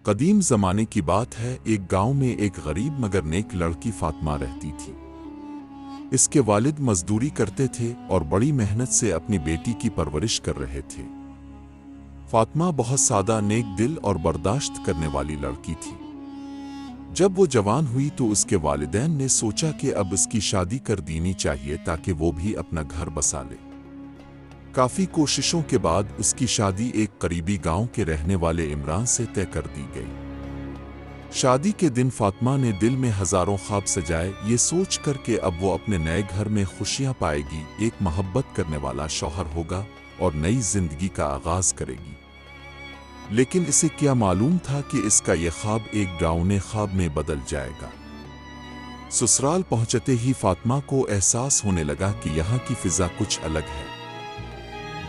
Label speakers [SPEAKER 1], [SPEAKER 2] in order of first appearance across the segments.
[SPEAKER 1] قدیم زمانے کی بات ہے، ایک گاؤں میں ایک غریب مگر نیک لڑکی فاطمہ رہتی تھی۔ اس کے والد مزدوری کرتے تھے اور بڑی محنت سے اپنی بیٹی کی پرورش کر رہے تھے۔ فاطمہ بہت سادہ، نیک دل اور برداشت کرنے والی لڑکی تھی۔ جب وہ جوان ہوئی تو اس کے والدین نے سوچا کہ اب اس کی شادی کر دینی چاہیے تاکہ وہ بھی اپنا گھر بسا لے۔ کافی کوششوں کے بعد اس کی شادی ایک قریبی گاؤں کے رہنے والے عمران سے طے کر دی گئی۔ شادی کے دن فاطمہ نے دل میں ہزاروں خواب سجائے، یہ سوچ کر کہ اب وہ اپنے نئے گھر میں خوشیاں پائے گی، ایک محبت کرنے والا شوہر ہوگا اور نئی زندگی کا آغاز کرے گی۔ لیکن اسے کیا معلوم تھا کہ اس کا یہ خواب ایک ڈراؤنے خواب میں بدل جائے گا۔ سسرال پہنچتے ہی فاطمہ کو احساس ہونے لگا کہ یہاں کی فضا کچھ الگ ہے۔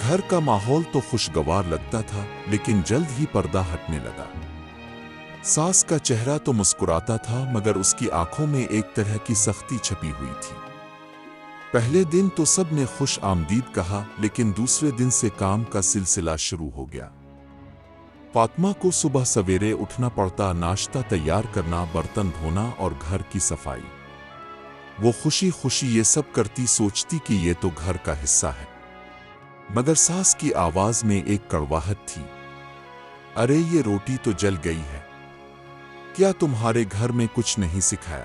[SPEAKER 1] گھر کا ماحول تو خوشگوار لگتا تھا، لیکن جلد ہی پردہ ہٹنے لگا۔ ساس کا چہرہ تو مسکراتا تھا، مگر اس کی آنکھوں میں ایک طرح کی سختی چھپی ہوئی تھی۔ پہلے دن تو سب نے خوش آمدید کہا، لیکن دوسرے دن سے کام کا سلسلہ شروع ہو گیا۔ فاطمہ کو صبح سویرے اٹھنا پڑتا، ناشتہ تیار کرنا، برتن دھونا اور گھر کی صفائی۔ وہ خوشی خوشی یہ سب کرتی، سوچتی کہ یہ تو گھر کا حصہ ہے۔ مگر ساس کی آواز میں ایک کڑواہٹ تھی۔ ارے یہ روٹی تو جل گئی ہے، کیا تمہارے گھر میں کچھ نہیں سکھایا؟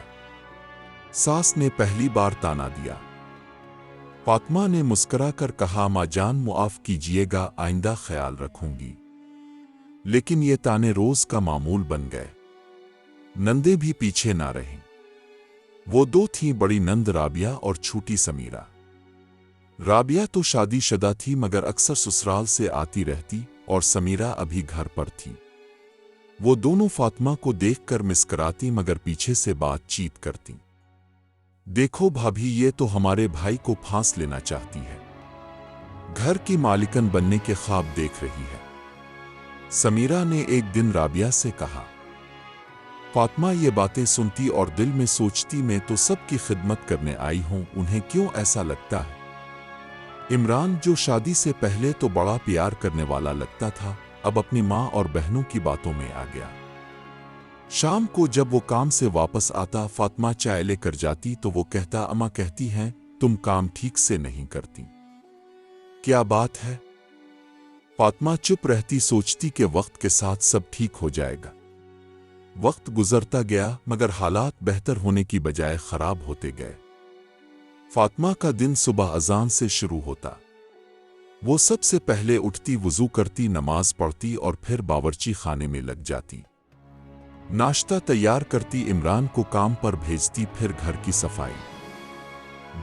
[SPEAKER 1] ساس نے پہلی بار تانا دیا۔ فاطمہ نے مسکرا کر کہا، ماں جان معاف کیجیے گا، آئندہ خیال رکھوں گی۔ لیکن یہ تانے روز کا معمول بن گئے۔ نندیں بھی پیچھے نہ رہیں۔ وہ دو تھیں، بڑی نند رابعہ اور چھوٹی سمیرہ۔ رابعہ تو شادی شدہ تھی مگر اکثر سسرال سے آتی رہتی، اور سمیرہ ابھی گھر پر تھی۔ وہ دونوں فاطمہ کو دیکھ کر مسکراتی مگر پیچھے سے بات چیت کرتی۔ دیکھو بھابھی، یہ تو ہمارے بھائی کو پھانس لینا چاہتی ہے، گھر کی مالکن بننے کے خواب دیکھ رہی ہے، سمیرہ نے ایک دن رابعہ سے کہا۔ فاطمہ یہ باتیں سنتی اور دل میں سوچتی، میں تو سب کی خدمت کرنے آئی ہوں، انہیں کیوں ایسا لگتا ہے؟ عمران جو شادی سے پہلے تو بڑا پیار کرنے والا لگتا تھا، اب اپنی ماں اور بہنوں کی باتوں میں آ گیا۔ شام کو جب وہ کام سے واپس آتا، فاطمہ چائے لے کر جاتی تو وہ کہتا، اماں کہتی ہیں تم کام ٹھیک سے نہیں کرتی، کیا بات ہے؟ فاطمہ چپ رہتی، سوچتی کہ وقت کے ساتھ سب ٹھیک ہو جائے گا۔ وقت گزرتا گیا مگر حالات بہتر ہونے کی بجائے خراب ہوتے گئے۔ فاطمہ کا دن صبح اذان سے شروع ہوتا۔ وہ سب سے پہلے اٹھتی، وضو کرتی، نماز پڑھتی اور پھر باورچی خانے میں لگ جاتی۔ ناشتہ تیار کرتی، عمران کو کام پر بھیجتی، پھر گھر کی صفائی۔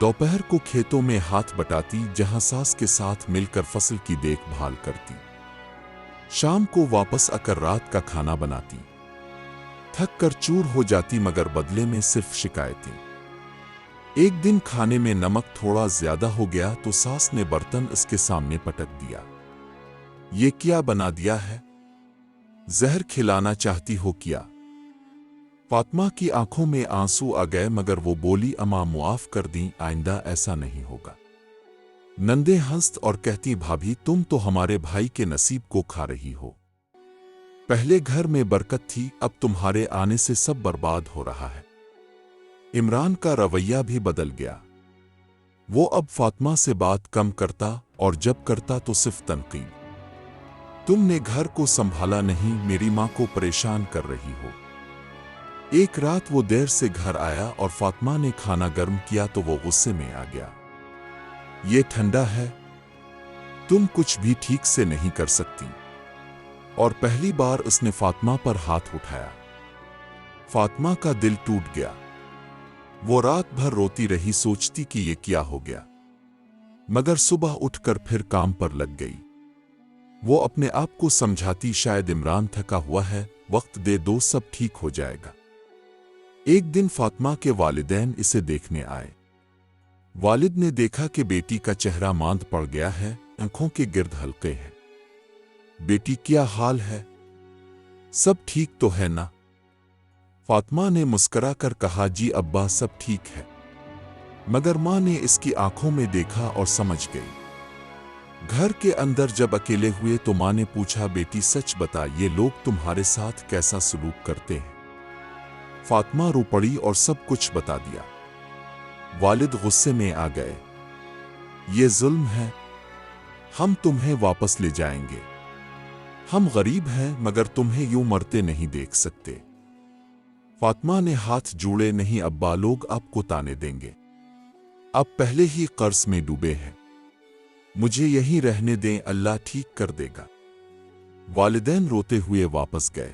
[SPEAKER 1] دوپہر کو کھیتوں میں ہاتھ بٹاتی، جہاں ساس کے ساتھ مل کر فصل کی دیکھ بھال کرتی۔ شام کو واپس آ کر رات کا کھانا بناتی۔ تھک کر چور ہو جاتی مگر بدلے میں صرف شکایتیں۔ ایک دن کھانے میں نمک تھوڑا زیادہ ہو گیا تو ساس نے برتن اس کے سامنے پٹک دیا۔ یہ کیا بنا دیا ہے؟ زہر کھلانا چاہتی ہو کیا؟ فاطمہ کی آنکھوں میں آنسو آ گئے مگر وہ بولی، اماں معاف کر دیں، آئندہ ایسا نہیں ہوگا۔ نندیں ہنست اور کہتی، بھابھی تم تو ہمارے بھائی کے نصیب کو کھا رہی ہو۔ پہلے گھر میں برکت تھی، اب تمہارے آنے سے سب برباد ہو رہا ہے۔ عمران کا رویہ بھی بدل گیا۔ وہ اب فاطمہ سے بات کم کرتا اور جب کرتا تو صرف تنقید۔ تم نے گھر کو سنبھالا نہیں، میری ماں کو پریشان کر رہی ہو۔ ایک رات وہ دیر سے گھر آیا اور فاطمہ نے کھانا گرم کیا تو وہ غصے میں آ گیا۔ یہ ٹھنڈا ہے، تم کچھ بھی ٹھیک سے نہیں کر سکتی۔ اور پہلی بار اس نے فاطمہ پر ہاتھ اٹھایا۔ فاطمہ کا دل ٹوٹ گیا۔ وہ رات بھر روتی رہی، سوچتی کہ یہ کیا ہو گیا، مگر صبح اٹھ کر پھر کام پر لگ گئی۔ وہ اپنے آپ کو سمجھاتی، شاید عمران تھکا ہوا ہے، وقت دے دو سب ٹھیک ہو جائے گا۔ ایک دن فاطمہ کے والدین اسے دیکھنے آئے۔ والد نے دیکھا کہ بیٹی کا چہرہ ماند پڑ گیا ہے، آنکھوں کے گرد حلقے ہیں۔ بیٹی کیا حال ہے؟ سب ٹھیک تو ہے نا؟ فاطمہ نے مسکرا کر کہا، جی ابا سب ٹھیک ہے۔ مگر ماں نے اس کی آنکھوں میں دیکھا اور سمجھ گئی۔ घर के अंदर जब अकेले हुए तो माँ ने पूछा, बेटी सच बता, ये लोग तुम्हारे साथ कैसा सलूक करते हैं? फातिमा रो पड़ी और सब कुछ बता दिया। वालिद गुस्से में आ गए। ये जुल्म है, हम तुम्हें वापस ले जाएंगे। हम गरीब हैं मगर तुम्हें यूं मरते नहीं देख सकते। फातिमा ने हाथ जोड़े, नहीं अब्बा, लोग आपको ताने देंगे। अब पहले ही कर्ज में डूबे हैं, मुझे यहीं रहने दें, अल्लाह ठीक कर देगा। वालिदैन रोते हुए वापस गए।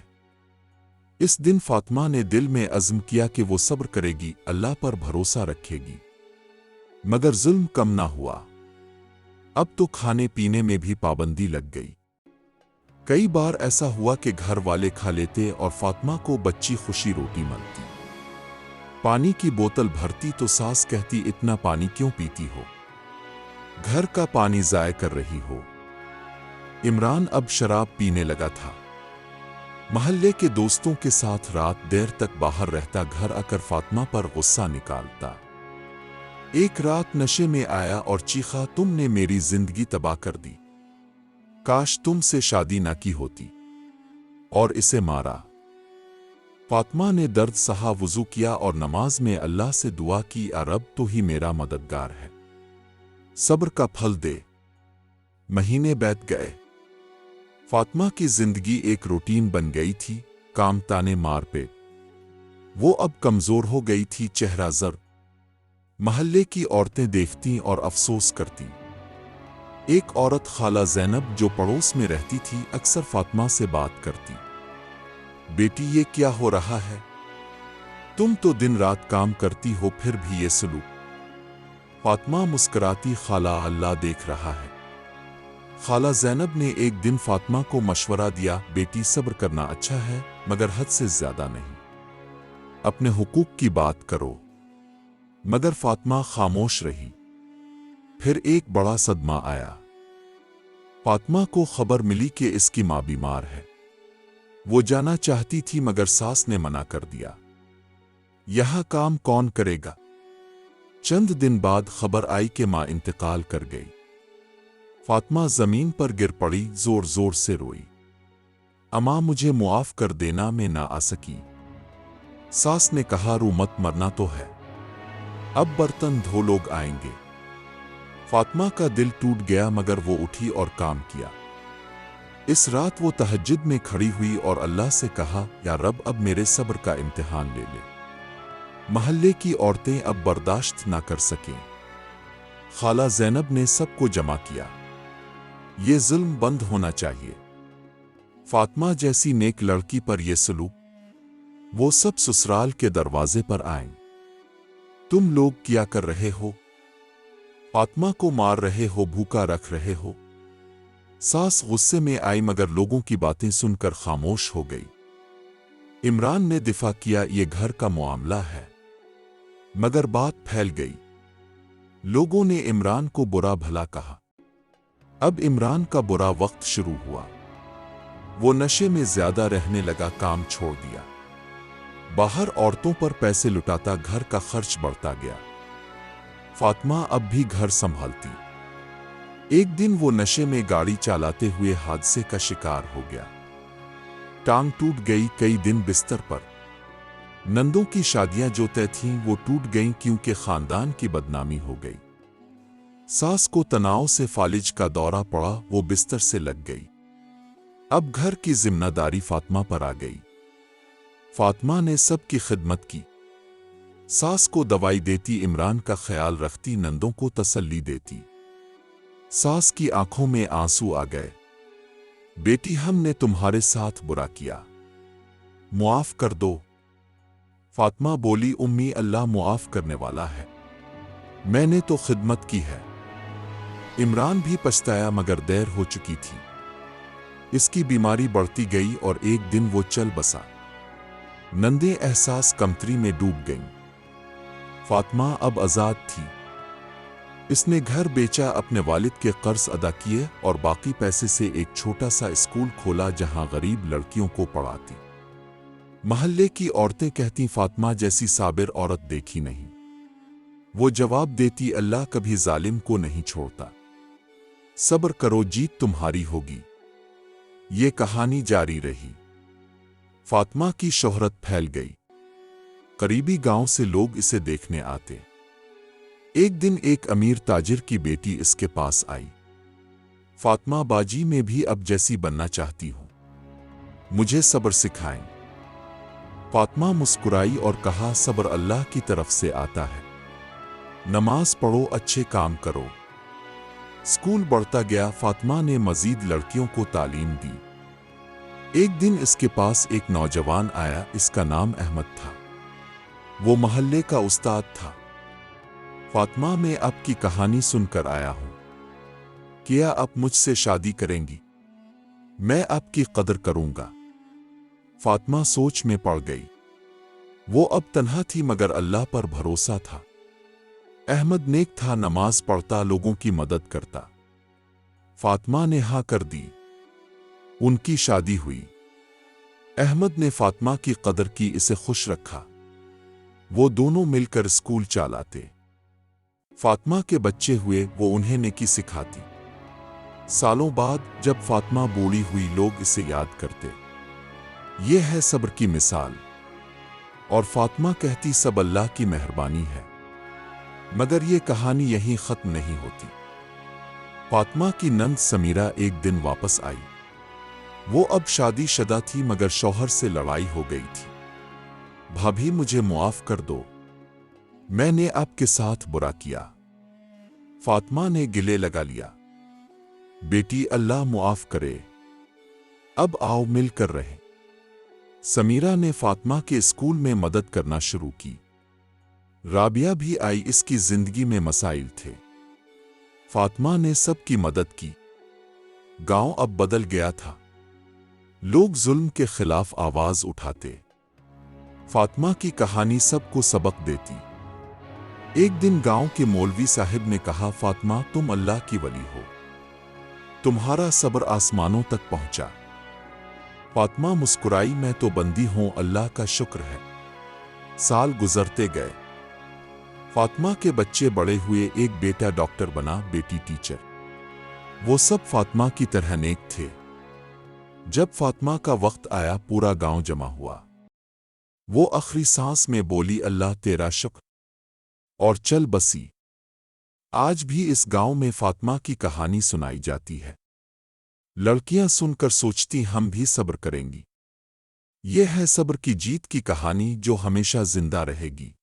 [SPEAKER 1] इस दिन फातिमा ने दिल में अज़्म किया कि वो सब्र करेगी, अल्लाह पर भरोसा रखेगी। मगर जुल्म कम ना हुआ। अब तो खाने पीने में भी पाबंदी लग गई। कई बार ऐसा हुआ कि घर वाले खा लेते और फातिमा को बच्ची खुशी रोटी मिलती। पानी की बोतल भरती तो सास कहती, इतना पानी क्यों पीती हो, घर का पानी ज़ाय कर रही हो। इमरान अब शराब पीने लगा था। महल्ले के दोस्तों के साथ रात देर तक बाहर रहता, घर आकर फातिमा पर गुस्सा निकालता। एक रात नशे में आया और चीखा, तुमने मेरी जिंदगी तबाह कर दी, काश तुमसे शादी ना की होती, और इसे मारा। फातिमा ने दर्द सहा, वुजू किया और नमाज में अल्लाह से दुआ की, या रब तो ही मेरा मददगार है, सब्र का फल दे। महीने बीत गए। फातिमा की जिंदगी एक रूटीन बन गई थी, काम, ताने, मार पे। वो अब कमजोर हो गई थी, चेहरा जर्द। महल्ले की औरतें देखती और अफसोस करती। एक औरत, खाला ज़ैनब, जो पड़ोस में रहती थी, अक्सर फातिमा से बात करती। बेटी, ये क्या हो रहा है? तुम तो दिन रात काम करती हो, फिर भी ये सलूक। फातिमा मुस्कुराती, खाला, अल्लाह देख रहा है। खाला ज़ैनब ने एक दिन फातिमा को मशवरा दिया, बेटी सब्र करना अच्छा है मगर हद से ज्यादा नहीं, अपने हुकूक की बात करो। मगर फातिमा खामोश रही। फिर एक बड़ा सदमा आया। फातिमा को खबर मिली कि इसकी मां बीमार है। वो जाना चाहती थी मगर सास ने मना कर दिया। यह काम कौन करेगा? चंद दिन बाद खबर आई कि मां इंतकाल कर गई। फातिमा जमीन पर गिर पड़ी, जोर जोर से रोई, अम्मा मुझे मुआफ कर देना, मैं ना आ सकी। सास ने कहा, रो मत, मरना तो है, अब बर्तन धो, लोग आएंगे। फातिमा का दिल टूट गया मगर वो उठी और काम किया। इस रात वो तहज्जुद में खड़ी हुई और अल्लाह से कहा, या रब, अब मेरे सब्र का इम्तिहान ले ले। महल्ले की औरतें अब बर्दाश्त ना कर सकें। खाला ज़ैनब ने सबको जमा किया। ये जुल्म बंद होना चाहिए। फातिमा जैसी नेक लड़की पर यह सलूक। वो सब ससुराल के दरवाजे पर आए। तुम लोग क्या कर रहे हो? फातिमा को मार रहे हो, भूखा रख रहे हो। सास गुस्से में आई मगर लोगों की बातें सुनकर खामोश हो गई। इमरान ने दिफा किया, ये घर का मामला है। मगर बात फैल गई। लोगों ने इमरान को बुरा भला कहा। अब इमरान का बुरा वक्त शुरू हुआ। वो नशे में ज्यादा रहने लगा, काम छोड़ दिया, बाहर औरतों पर पैसे लुटाता, घर का खर्च बढ़ता गया। फातिमा अब भी घर संभालती। एक दिन वो नशे में गाड़ी चलाते हुए हादसे का शिकार हो गया। टांग टूट गई, कई दिन बिस्तर पर। नंदों की शादियां जो तय थीं वो टूट गईं क्योंकि खानदान की बदनामी हो गई। सास को तनाव से फालिज का दौरा पड़ा, वो बिस्तर से लग गई। अब घर की जिम्मेदारी फातिमा पर आ गई। फातिमा ने सबकी खिदमत की। सास को दवाई देती, इमरान का ख्याल रखती, नंदों को तसल्ली देती। सास की आंखों में आंसू आ गए। बेटी, हमने तुम्हारे साथ बुरा किया, मुआफ कर दो। फातिमा बोली, उम्मी, अल्लाह मुआफ करने वाला है, मैंने तो खिदमत की है। इमरान भी पछताया मगर देर हो चुकी थी। इसकी बीमारी बढ़ती गई और एक दिन वो चल बसा। नंदे एहसास कमतरी में डूब गईं। फातिमा अब आजाद थी। इसने घर बेचा, अपने वालिद के कर्ज अदा किए और बाकी पैसे से एक छोटा सा स्कूल खोला जहां गरीब लड़कियों को पढ़ाती। महल्ले की औरतें कहती, फातिमा जैसी साबिर औरत देखी नहीं। वो जवाब देती, अल्लाह कभी जालिम को नहीं छोड़ता। صبر کرو जीत तुम्हारी होगी। ये कहानी जारी रही। फातिमा की शोहरत फैल गई। करीबी गांव से लोग इसे देखने आते। एक दिन एक अमीर ताजिर की बेटी इसके पास आई। फातिमा बाजी में भी अब जैसी बनना चाहती हूं, मुझे सब्र सिखाएं। फातिमा मुस्कुराई और कहा, सब्र अल्लाह की तरफ से आता है। नमाज पढ़ो, अच्छे काम करो। स्कूल बढ़ता गया। फातिमा ने मजीद लड़कियों को तालीम दी। एक दिन इसके पास एक नौजवान आया। इसका नाम अहमद था। वो मोहल्ले का उस्ताद था। फातिमा, मैं आपकी कहानी सुनकर आया हूं। क्या आप मुझसे शादी करेंगी? मैं आपकी कदर करूंगा। फातिमा सोच में पड़ गई। वो अब तन्हा थी मगर अल्लाह पर भरोसा था। अहमद नेक था, नमाज पढ़ता, लोगों की मदद करता। फातिमा ने हाँ कर दी। उनकी शादी हुई। अहमद ने फातिमा की कदर की, इसे खुश रखा। वो दोनों मिलकर स्कूल चलाते। फातिमा के बच्चे हुए, वो उन्हें नेकी सिखाती। सालों बाद जब फातिमा बूढ़ी हुई, लोग इसे याद करते। ये है सब्र की मिसाल। और फातिमा कहती, सब अल्लाह की मेहरबानी है। मगर ये कहानी यहीं खत्म नहीं होती। फातिमा की नंद समीरा एक दिन वापस आई। वो अब शादीशुदा थी मगर शौहर से लड़ाई हो गई थी। भाभी, मुझे मुआफ कर दो, मैंने आपके साथ बुरा किया। फातिमा ने गिले लगा लिया। बेटी, अल्लाह मुआफ करे, अब आओ मिलकर रहे। समीरा ने फातिमा के स्कूल में मदद करना शुरू की। राबिया भी आई। इसकी जिंदगी में मसाइल थे। फातिमा ने सबकी मदद की। गांव अब बदल गया था। लोग जुल्म के खिलाफ आवाज उठाते। फातिमा की कहानी सबको सबक देती। एक दिन गांव के मौलवी साहब ने कहा, फातिमा, तुम अल्लाह की वली हो। तुम्हारा सब्र आसमानों तक पहुंचा। फातिमा मुस्कुराई, मैं तो बंदी हूं, अल्लाह का शुक्र है। साल गुजरते गए। फातिमा के बच्चे बड़े हुए। एक बेटा डॉक्टर बना, बेटी टीचर। वो सब फातिमा की तरह नेक थे। जब फातिमा का वक्त आया, पूरा गांव जमा हुआ। वो आखिरी सांस में बोली, अल्लाह तेरा शुक्र, और चल बसी। आज भी इस गांव में फातिमा की कहानी सुनाई जाती है। लड़कियां सुनकर सोचती, हम भी सब्र करेंगी। यह है सब्र की जीत की कहानी जो हमेशा जिंदा रहेगी।